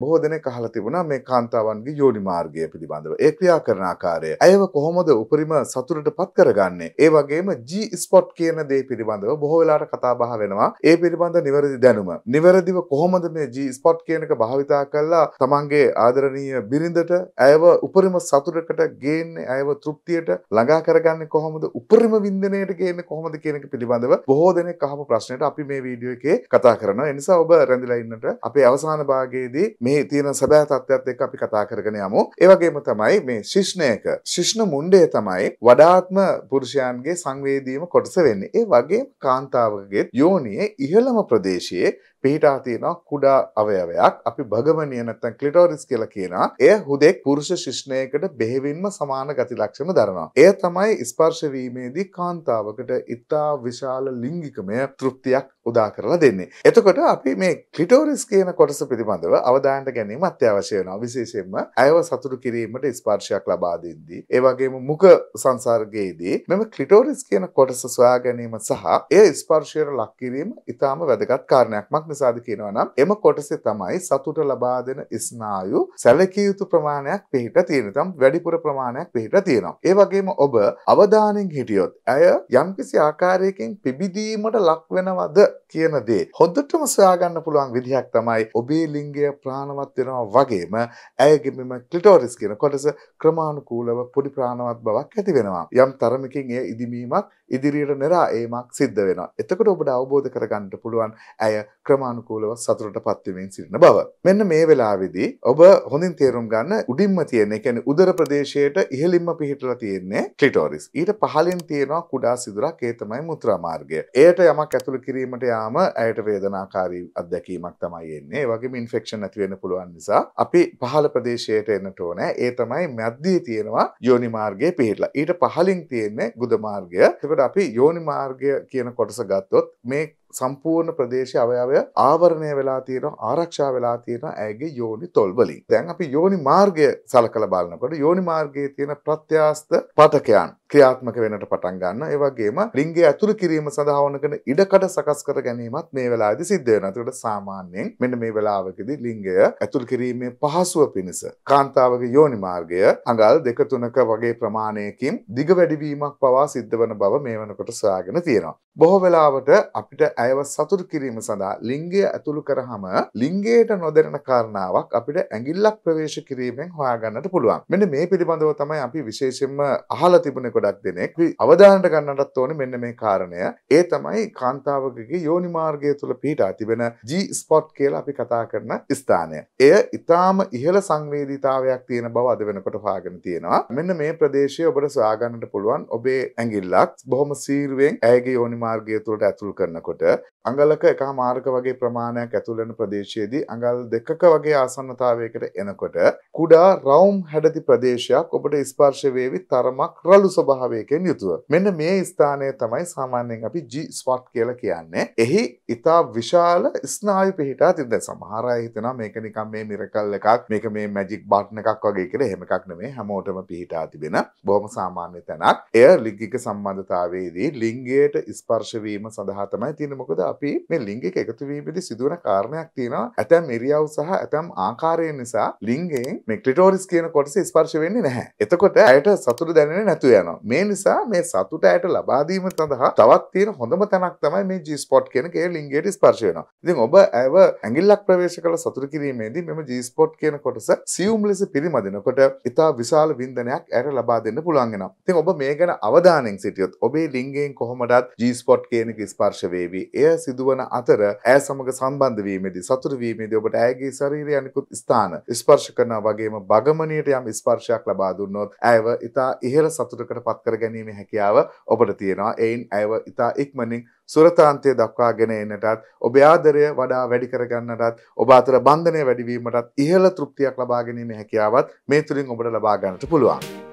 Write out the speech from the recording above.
බොහෝ දෙනෙක් අහලා තිබුණා මේ කාන්තාවන්ගේ යෝනි මාර්ගය පිළිබඳව. ඒ ක්‍රියා කරන ආකාරය. අයව කොහොමද උපරිම සතුටටපත් කරගන්නේ? ඒ වගේම G spot කියන දේ පිළිබඳව බොහෝ වෙලාවට කතා බහ වෙනවා. ඒ පිළිබඳ නිවැරදි දැනුම. නිවැරදිව කොහොමද මේ G spot කියන එක භාවිතා කරලා තමන්ගේ ආදරණීය බිරිඳට අයව උපරිම සතුටකට ගේන්නේ, අයව තෘප්තියට ළඟා කරගන්නේ කොහොමද? උපරිම වින්දනයට ගේන්නේ කොහොමද කියන එක පිළිබඳව බොහෝ දෙනෙක් අහපු ප්‍රශ්නෙට අපි මේ වීඩියෝ එකේ කතා කරනවා. ඒ නිසා ඔබ රැඳිලා ඉන්නට අපේ අවසාන භාගයේදී මේ තියෙන සැබෑ තත්ත්වයක් එක්ක අපි කතා කරගෙන යමු. ඒ වගේම තමයි මේ ශිෂ්ණයක ශිෂ්ණ මුණ්ඩය තමයි වඩාත්ම පුරුෂයන්ගේ සංවේදීම කොටස වෙන්නේ. ඒ වගේම කාන්තාවකගේ යෝනියේ ඉහළම ප්‍රදේශයේ පිහිටා තියෙන කුඩා අවයවයක් අපි භගමනිය නැත්නම් ක්ලිටෝරිස් කියලා කියනවා. එය හුදෙක් පුරුෂ ශිෂ්ණයකට බෙහෙවින්ම සමාන ගති ලක්ෂණ දරනවා. එය තමයි ස්පර්ශ වීමේදී කාන්තාවකට ඉතා විශාල ලිංගිකමය තෘප්තියක් උදා කරලා දෙන්නේ. එතකොට අපි මේ ක්ලිටෝරිස් කියන කොටස පිළිබඳව අවධානයට ගැනීම අත්‍යවශ්‍ය වෙනවා. විශේෂයෙන්ම අයව සතුටු කිරීමට ස්පර්ශයක් ලබා දෙද්දී, ඒ වගේම මුඛ සංසර්ගයේදී මෙම ක්ලිටෝරිස් කියන කොටස සොයා ගැනීම සහ එය ස්පර්ශයට ලක් කිරීම ඉතාම වැදගත් කාරණයක්. නිසාද කියනවා නම් එම කොටසේ තමයි සතුට ලබා දෙන ස්නායු සැලකිය යුතු ප්‍රමාණයක් පිහිට තියෙනවා. වැඩිපුර ප්‍රමාණයක් පිහිට තියෙනවා. ඒ වගේම ඔබ අවධානයෙන් හිටියොත් අය යම්කිසි ආකාරයකින් පිබිදීමට ලක් වෙනවද කියන දේ හොඳටම සොයා ගන්න පුළුවන් විදිහක් තමයි ඔබේ ලිංගය ප්‍රාණවත් වෙනවා වගේම ඇයගේ මෙම ක්ලිටෝරිස් කියන කොටස ක්‍රමානුකූලව පොඩි ප්‍රාණවත් බවක් ඇති වෙනවා. යම් තරමකින් එය ඉදිමීමක් ඉදිරියට නෙරා ඒමක් සිද්ධ වෙනවා. එතකොට ඔබට අවබෝධ කරගන්න පුළුවන් ඇය ක්‍රමානුකූලව සතුටටපත් වෙමින් සිටින බව. මෙන්න මේ වෙලාවේදී ඔබ හොඳින් තේරුම් ගන්න උඩින්ම තියෙන, ඒ කියන්නේ උදර ප්‍රදේශයට ඉහළින්ම පිහිටලා තියෙන්නේ ක්ලිටෝරිස්. ඊට පහළින් තියෙනවා කුඩා සිදුරක්, ඒ තමයි මුත්‍රා මාර්ගය. එයට යමක් ඇතුළු කිරීමට යාම ඇයට වේදනාකාරී අත්දැකීමක් තමයි එන්නේ. ඒ වගේම ඉන්ෆෙක්ෂන් ඇති වෙන්න පුළුවන් නිසා අපි පහළ ප්‍රදේශයට එන්නට ඕනේ. ඒ තමයි මැද්දේ තියෙනවා යෝනි මාර්ගයේ පිහිටලා. ඊට පහළින් තියෙන්නේ ගුද මාර්ගය. එතකොට අපි යෝනි මාර්ගය කියන කොටස ගත්තොත් මේ සම්පූර්ණ ප්‍රදේශයේ අවයවය ආවරණය වෙලා තියෙනවා, ආරක්ෂා වෙලා තියෙනවා ඇයගේ යෝනි තොල් වලින්. දැන් අපි යෝනි මාර්ගය සලකලා බලනකොට යෝනි මාර්ගයේ තියෙන ප්‍රත්‍යාස්ත පතකයන් ක්‍රියාත්මක වෙන්නට පටන් ගන්නවා. ඒ වගේම ලිංගය ඇතුළු කිරීම සඳහා වන කරන ඉඩකඩ සකස් කර ගැනීමත් මේ වෙලාවේදී සිද්ධ වෙනවා. ඒකට සාමාන්‍යයෙන් මෙන්න මේ වෙලාවකදී ලිංගය ඇතුළු කිරීමේ පහසුව පිණිස කාන්තාවගේ යෝනි මාර්ගය අඟල් 2-3ක වගේ ප්‍රමාණයකින් දිග වැඩිවීමක් පවා සිද්ධ වන බව මේ වෙනකොට සොයාගෙන තියෙනවා. බොහෝ වෙලාවට අපිට අයව සතුටු කිරීම සඳහා ලිංගය ඇතුළු කරාම ලිංගයට නොදැනෙන කාරණාවක් අපිට ඇඟිල්ලක් ප්‍රවේශ කිරීමෙන් හොයාගන්නට පුළුවන්. මෙන්න මේ පිළිබඳව තමයි අපි විශේෂයෙන්ම අහලා තිබුණේ ගොඩක් දෙනෙක්. අවධානයට ගන්නටත් ඕනේ මෙන්න මේ කාරණය. ඒ තමයි කාන්තාවකගේ යෝනි මාර්ගය තුල පිහිටා තිබෙන G spot කියලා අපි කතා කරන ස්ථානය. එය ඊටාම ඉහළ සංවේදීතාවයක් තියෙන බව අද වෙනකොට හොයාගෙන තියෙනවා. මෙන්න මේ ප්‍රදේශය ඔබට සොයා ගන්නට පුළුවන්. ඔබේ ඇඟිල්ලක් බොහොම සීරුවෙන් ඇයගේ යෝනි මාර්ගය තුලට ඇතුල් කරනකොට අඟලක එකමාරක වගේ ප්‍රමාණයක් ඇතුල් වෙන ප්‍රදේශයේදී අඟල් 2ක වගේ ආසන්නතාවයකට එනකොට කුඩා රවුම් හැඩති ප්‍රදේශයක් ඔබට ස්පර්ශ වේවි තරමක් රළු ස්වභාවයකින් යුතුව. මෙන්න මේ ස්ථානය තමයි සාමාන්‍යයෙන් අපි G spot කියලා කියන්නේ. එහි ඊටා විශාල ස්නායු පිහිටා තිබෙන. සමහර අය හිතනවා මේක නිකන් මේ මිරකල් එකක්, මේක මේ මැජික් බටන් එකක් වගේ කියලා. එහෙම එකක් නෙමෙයි. හැමෝටම පිහිටා තිබෙන බොහොම සාමාන්‍ය තැනක්. එය ලිංගික සම්බන්ධතාවයේදී ලිංගයට ස්පර්ශ වීම සඳහා තමයි තියෙන්නේ. මොකද අපි මේ ලිංගික එකතු වීමේදී සිදුවන කාරණයක් තියෙනවා. ඇතැම් ඉරියව් සහ ඇතැම් ආකාරය නිසා ලිංගයෙන් මේ ක්ලිටෝරිස් කියන කොටස ස්පර්ශ වෙන්නේ නැහැ. එතකොට ඇයට සතුට දැනෙන්නේ නැතු යනවා. මේ නිසා මේ සතුට ඇයට ලබා දීම සඳහා තවත් තියෙන හොඳම තැනක් තමයි මේ G spot කියන කේ ලිංගයට ස්පර්ශ වෙනවා. ඉතින් ඔබ ඇයව ඇඟිල්ලක් ප්‍රවේශ කළ සතුට කිරීමේදී මෙම G spot කියන කොටස සියුම් ලෙස පිරිමදිනකොට ඉතා විශාල වින්දනයක් ඇයට ලබා දෙන්න පුළුවන් වෙනවා. ඉතින් ඔබ මේ ගැන අවධානයෙන් සිටියොත් ඔබේ ලිංගයෙන් කොහොමදත් G spot කියන එක ස්පර්ශ වේවි. එය සිදුවන අතර ඇය සමග සම්බන්ධ වීමේදී සතුට වීමේදී ඔබට ඇයගේ ශරීරයේ අනිකුත් ස්ථාන ස්පර්ශ කරනවා වගේම භගමනියට යම් ස්පර්ශයක් ලබා දුන්නොත් ඇයව ඉතා ඉහළ සතුටකට පත් කර ගැනීමේ හැකියාව ඔබට තියෙනවා. එයින් ඇයව ඉතා ඉක්මනින් සුරතාන්තය දක්වාගෙන එන්නටත් ඔබේ ආදරය වඩා වැඩි කර ගන්නටත් ඔබ අතර බන්ධනය වැඩි වීමටත් ඉහළ තෘප්තියක් ලබා ගැනීමේ හැකියාවත් මේ තුලින් ඔබට ලබා ගන්නට පුළුවන්.